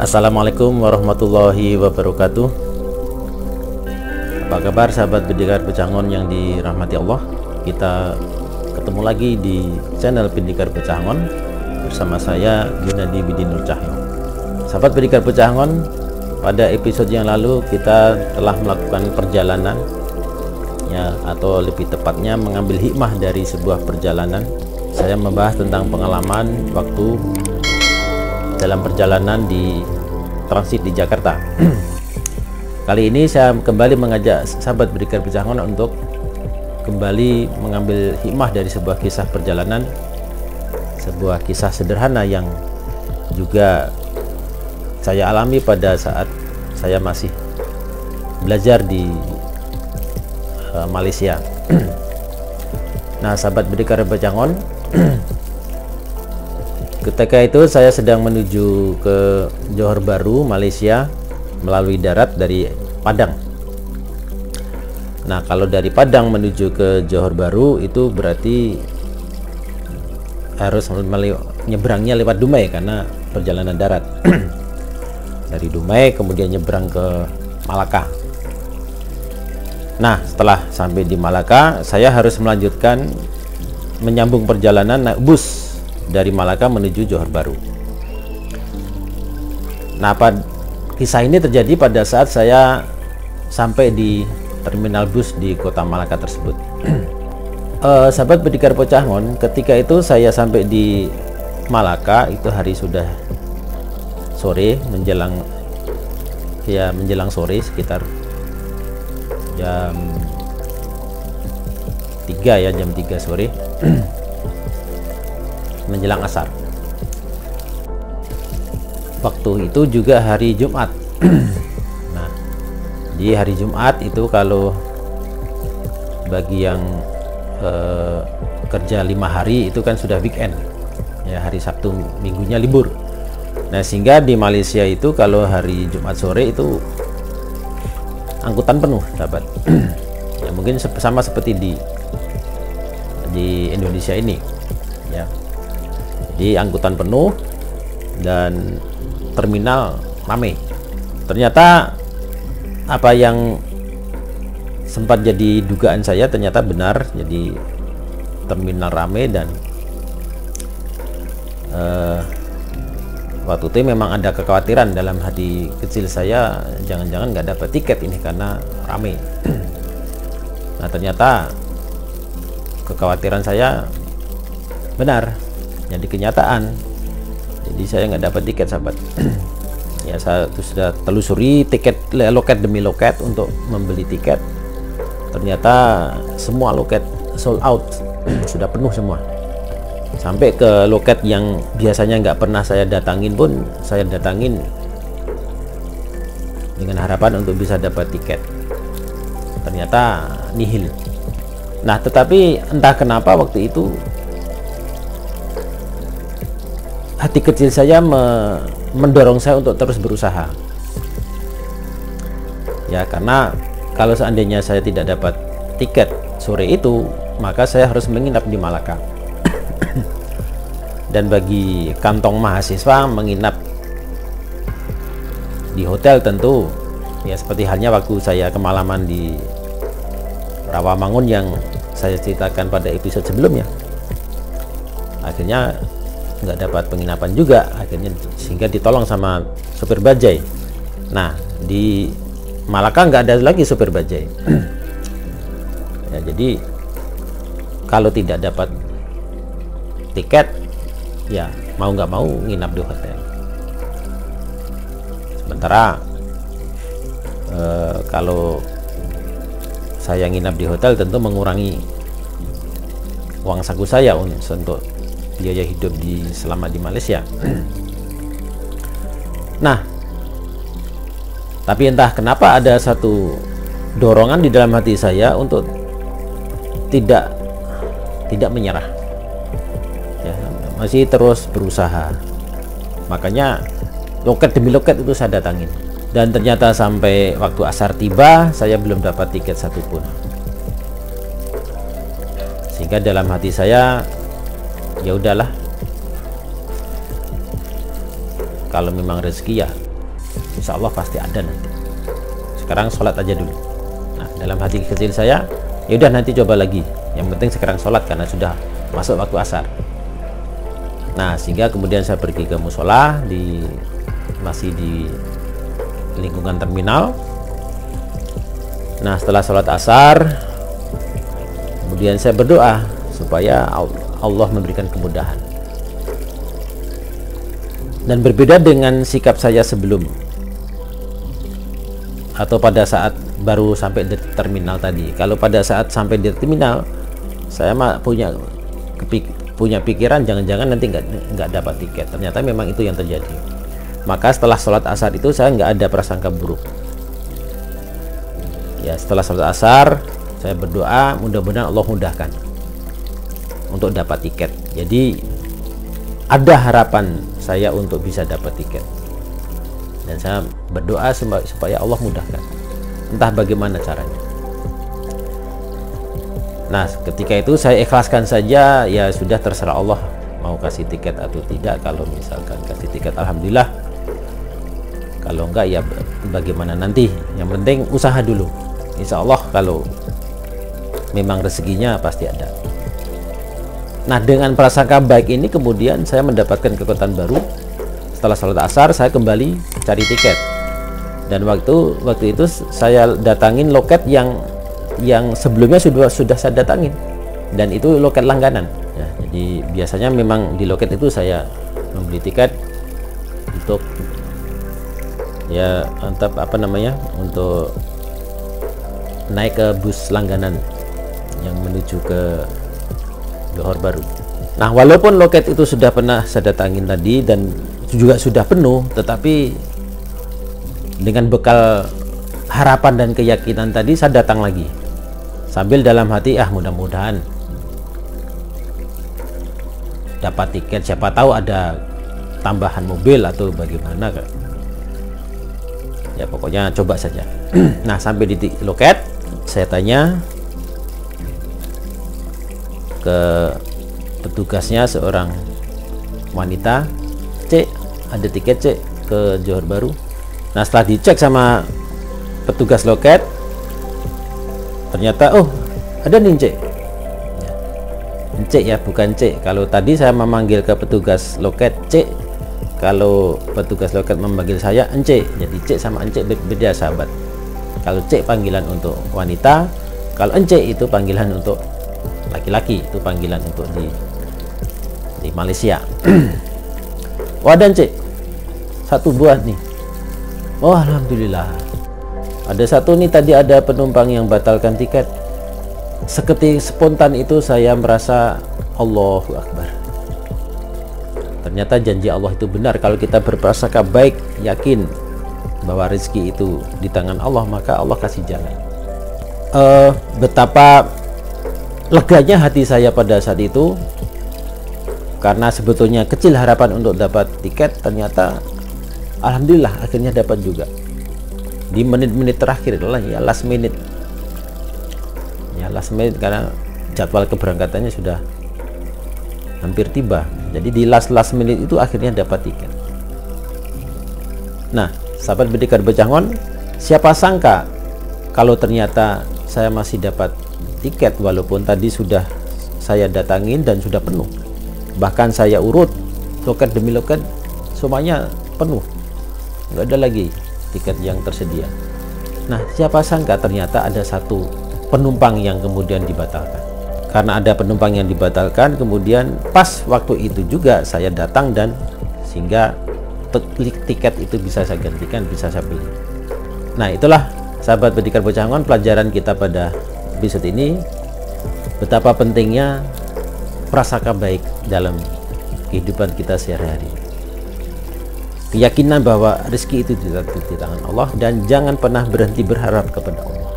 Assalamualaikum warahmatullahi wabarakatuh. Apa kabar sahabat Pendekar Pecangon yang dirahmati Allah? Kita ketemu lagi di channel Pendekar Pecangon bersama saya Yunadi Bidinur Cahyo. Sahabat Pendekar Pecangon, pada episode yang lalu kita telah melakukan perjalanan ya, atau lebih tepatnya mengambil hikmah dari sebuah perjalanan. Saya membahas tentang pengalaman waktu dalam perjalanan di transit di Jakarta. Kali ini saya kembali mengajak sahabat Pendekar Pecangon untuk kembali mengambil hikmah dari sebuah kisah perjalanan, sebuah kisah sederhana yang juga saya alami pada saat saya masih belajar di Malaysia. Nah, sahabat Pendekar Pecangon, ketika itu saya sedang menuju ke Johor Bahru, Malaysia melalui darat dari Padang. Nah, kalau dari Padang menuju ke Johor Bahru itu berarti harus nyebrangnya lewat Dumai karena perjalanan darat. Dari Dumai kemudian nyebrang ke Malaka. Nah, setelah sampai di Malaka, saya harus melanjutkan menyambung perjalanan naik bus dari Malaka menuju Johor Bahru. Nah, kisah ini terjadi pada saat saya sampai di terminal bus di kota Malaka tersebut. Sahabat Pendekar Pecangon, ketika itu saya sampai di Malaka itu hari sudah sore, menjelang sore, sekitar jam 3 ya, jam 3 sore. Menjelang asar. Waktu itu juga hari Jumat. Nah, di hari Jumat itu kalau bagi yang kerja 5 hari itu kan sudah weekend ya, hari Sabtu Minggunya libur. Nah, sehingga di Malaysia itu kalau hari Jumat sore itu angkutan penuh, sahabat. Ya, mungkin sama seperti di Indonesia ini ya. Di angkutan penuh dan terminal ramai. Ternyata apa yang sempat jadi dugaan saya ternyata benar. Jadi terminal ramai dan waktu itu memang ada kekhawatiran dalam hati kecil saya, jangan-jangan nggak dapat tiket ini karena ramai. Nah, ternyata kekhawatiran saya benar. Jadi kenyataan, jadi saya nggak dapat tiket, sahabat. Ya, saya sudah telusuri tiket, loket demi loket untuk membeli tiket. Ternyata semua loket sold out, sudah penuh semua. Sampai ke loket yang biasanya nggak pernah saya datangin pun saya datangin dengan harapan untuk bisa dapat tiket. Ternyata nihil. Nah, tetapi entah kenapa waktu itu hati kecil saya mendorong saya untuk terus berusaha. Ya, karena kalau seandainya saya tidak dapat tiket sore itu, maka saya harus menginap di Malaka. Dan bagi kantong mahasiswa, menginap di hotel tentu ya seperti halnya waktu saya kemalaman di Rawamangun yang saya ceritakan pada episode sebelumnya. Akhirnya nggak dapat penginapan juga, akhirnya sehingga ditolong sama sopir bajai. Nah, di Malaka nggak ada lagi sopir bajai. Ya, jadi kalau tidak dapat tiket ya mau nggak mau nginap di hotel. Sementara kalau saya nginap di hotel tentu mengurangi uang saku saya untuk biaya hidup selama di Malaysia. Nah, tapi entah kenapa ada satu dorongan di dalam hati saya untuk tidak menyerah, ya, masih terus berusaha. Makanya loket demi loket itu saya datangin, dan ternyata sampai waktu asar tiba saya belum dapat tiket satupun. Sehingga dalam hati saya, ya udahlah, kalau memang rezeki ya insya Allah pasti ada nanti. Sekarang sholat aja dulu. Nah, dalam hati kecil saya, ya udah nanti coba lagi. Yang penting sekarang sholat karena sudah masuk waktu asar. Nah, sehingga kemudian saya pergi ke musola masih di lingkungan terminal. Nah, setelah sholat asar, kemudian saya berdoa supaya Allah memberikan kemudahan. Dan berbeda dengan sikap saya sebelum atau pada saat baru sampai di terminal tadi. Kalau pada saat sampai di terminal, saya punya pikiran jangan-jangan nanti nggak dapat tiket. Ternyata memang itu yang terjadi. Maka setelah sholat asar itu saya nggak ada prasangka buruk. Ya, setelah sholat asar saya berdoa mudah-mudahan Allah mudahkan untuk dapat tiket. Jadi ada harapan saya untuk bisa dapat tiket, dan saya berdoa supaya Allah mudahkan, entah bagaimana caranya. Nah, ketika itu saya ikhlaskan saja, ya sudah terserah Allah mau kasih tiket atau tidak. Kalau misalkan kasih tiket alhamdulillah, kalau enggak ya bagaimana nanti, yang penting usaha dulu. Insya Allah kalau memang rezekinya pasti ada. Nah, dengan prasangka baik ini kemudian saya mendapatkan kekuatan baru. Setelah sholat asar saya kembali cari tiket, dan waktu itu saya datangin loket yang sebelumnya sudah saya datangin, dan itu loket langganan ya. Jadi biasanya memang di loket itu saya membeli tiket untuk untuk naik ke bus langganan yang menuju ke Johor Bahru. Nah, walaupun loket itu sudah pernah saya datangin tadi dan juga sudah penuh, tetapi dengan bekal harapan dan keyakinan tadi saya datang lagi sambil dalam hati mudah-mudahan dapat tiket, siapa tahu ada tambahan mobil atau bagaimana. Ya pokoknya coba saja. Nah, sampai di loket saya tanya ke petugasnya, seorang wanita, "Cek, ada tiket cek ke Johor Bahru?" Nah, setelah dicek sama petugas loket, ternyata ada nih cek. Cek ya, bukan cek. Kalau tadi saya memanggil ke petugas loket cek, kalau petugas loket memanggil saya encek. Jadi cek sama encek beda, sahabat. Kalau cek panggilan untuk wanita, kalau encek itu panggilan untuk laki-laki, itu panggilan untuk di Malaysia. Wadah cek, satu buah nih. Oh, alhamdulillah. Ada satu nih, tadi ada penumpang yang batalkan tiket. Seketika spontan itu saya merasa Allahu Akbar. Ternyata janji Allah itu benar. Kalau kita berprasangka baik, yakin bahwa rezeki itu di tangan Allah, maka Allah kasih jalan. Betapa leganya hati saya pada saat itu, karena sebetulnya kecil harapan untuk dapat tiket, ternyata alhamdulillah akhirnya dapat juga di menit-menit terakhir, ya last minute, karena jadwal keberangkatannya sudah hampir tiba. Jadi di last minute itu akhirnya dapat tiket. Nah, sahabat Pendekar Becangon, siapa sangka kalau ternyata saya masih dapat tiket walaupun tadi sudah saya datangin dan sudah penuh. Bahkan saya urut loket demi loket, semuanya penuh, nggak ada lagi tiket yang tersedia. Nah, siapa sangka ternyata ada satu penumpang yang kemudian dibatalkan. Karena ada penumpang yang dibatalkan, kemudian pas waktu itu juga saya datang, dan sehingga tiket itu bisa saya gantikan, bisa saya beli. Nah, itulah sahabat Pendekar Becangon, pelajaran kita pada episode ini, betapa pentingnya prasangka baik dalam kehidupan kita sehari-hari. Keyakinan bahwa rezeki itu di tangan Allah, dan jangan pernah berhenti berharap kepada Allah.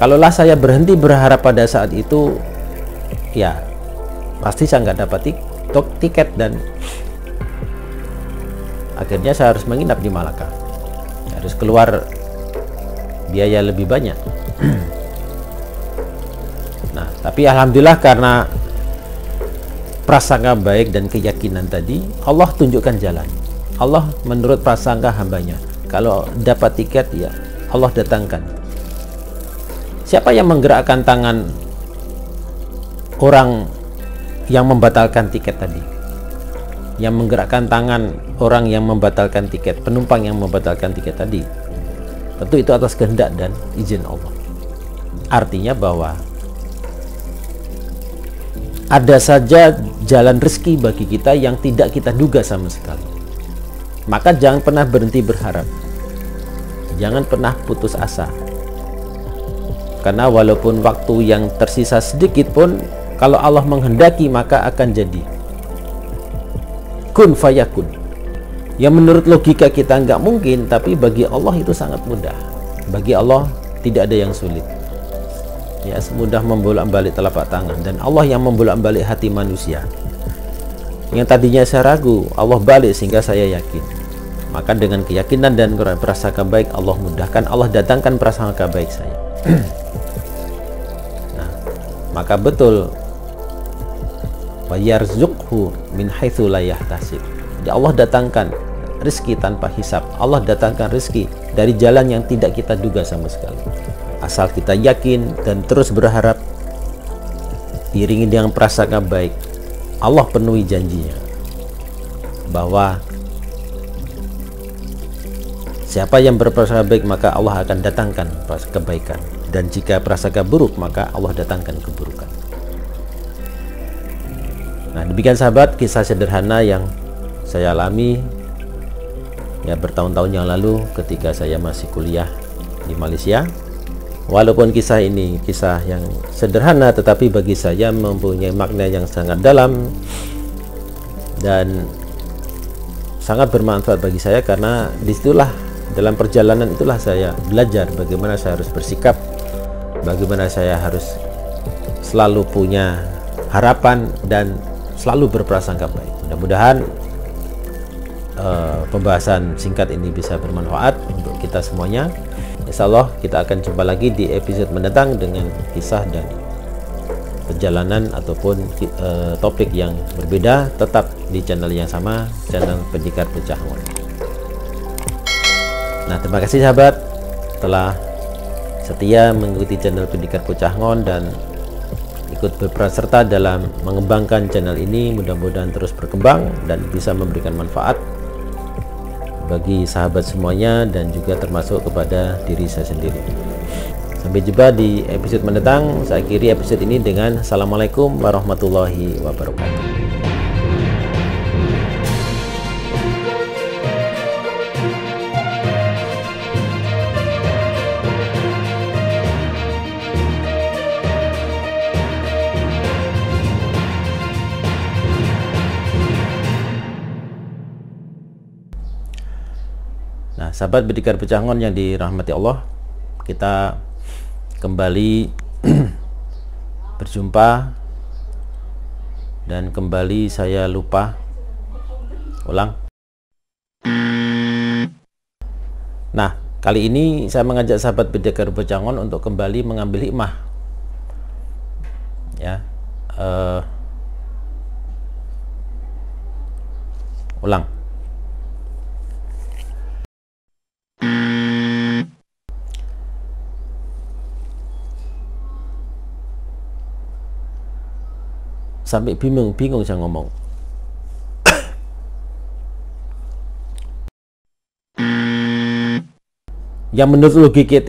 Kalaulah saya berhenti berharap pada saat itu, ya pasti saya nggak dapat tiket, dan akhirnya saya harus menginap di Malaka, harus keluar biaya lebih banyak. Nah, tapi alhamdulillah karena prasangka baik dan keyakinan tadi, Allah tunjukkan jalan. Allah menurut prasangka hambanya, kalau dapat tiket ya Allah datangkan. Siapa yang menggerakkan tangan orang yang membatalkan tiket tadi? Yang menggerakkan tangan orang yang membatalkan tiket, penumpang yang membatalkan tiket tadi, tentu itu atas kehendak dan izin Allah. Artinya bahwa ada saja jalan rezeki bagi kita yang tidak kita duga sama sekali. Maka jangan pernah berhenti berharap, jangan pernah putus asa, karena walaupun waktu yang tersisa sedikit pun, kalau Allah menghendaki maka akan jadi. Kun fayakun. Yang menurut logika kita nggak mungkin, tapi bagi Allah itu sangat mudah. Bagi Allah tidak ada yang sulit. Ya, semudah membolak-balik telapak tangan, dan Allah yang membolak-balik hati manusia. Yang tadinya saya ragu, Allah balik sehingga saya yakin. Maka dengan keyakinan dan prasangka baik, Allah mudahkan, Allah datangkan prasangka baik saya. Nah, maka betul, wa yarzuqhu min haitsu la yahtasib. Jadi Allah datangkan rezeki tanpa hisab. Allah datangkan rezeki dari jalan yang tidak kita duga sama sekali. Asal kita yakin dan terus berharap, diiringi dengan prasangka baik, Allah penuhi janjinya bahwa siapa yang berprasangka baik maka Allah akan datangkan kebaikan, dan jika prasangka buruk maka Allah datangkan keburukan. Nah, demikian sahabat, kisah sederhana yang saya alami ya bertahun-tahun yang lalu ketika saya masih kuliah di Malaysia. Walaupun kisah ini kisah yang sederhana, tetapi bagi saya mempunyai makna yang sangat dalam dan sangat bermanfaat bagi saya, karena disitulah, dalam perjalanan itulah saya belajar bagaimana saya harus bersikap, bagaimana saya harus selalu punya harapan dan selalu berprasangka baik. Mudah-mudahan pembahasan singkat ini bisa bermanfaat untuk kita semuanya. Insya Allah kita akan jumpa lagi di episode mendatang dengan kisah dan perjalanan ataupun topik yang berbeda, tetap di channel yang sama, channel Pendekar Pecahangon. Nah, terima kasih sahabat telah setia mengikuti channel Pendekar Pecahangon dan ikut berperan serta dalam mengembangkan channel ini. Mudah-mudahan terus berkembang dan bisa memberikan manfaat bagi sahabat semuanya, dan juga termasuk kepada diri saya sendiri. Sampai jumpa di episode mendatang. Saya akhiri episode ini dengan Assalamualaikum warahmatullahi wabarakatuh. Nah, sahabat Pendekar Pecahangon yang dirahmati Allah, kita kembali berjumpa, dan kembali saya lupa ulang. Nah, kali ini saya mengajak sahabat Pendekar Pecahangon untuk kembali mengambil hikmah, ya. Ulang. Sampai bingung saya ngomong. Yang menurut logika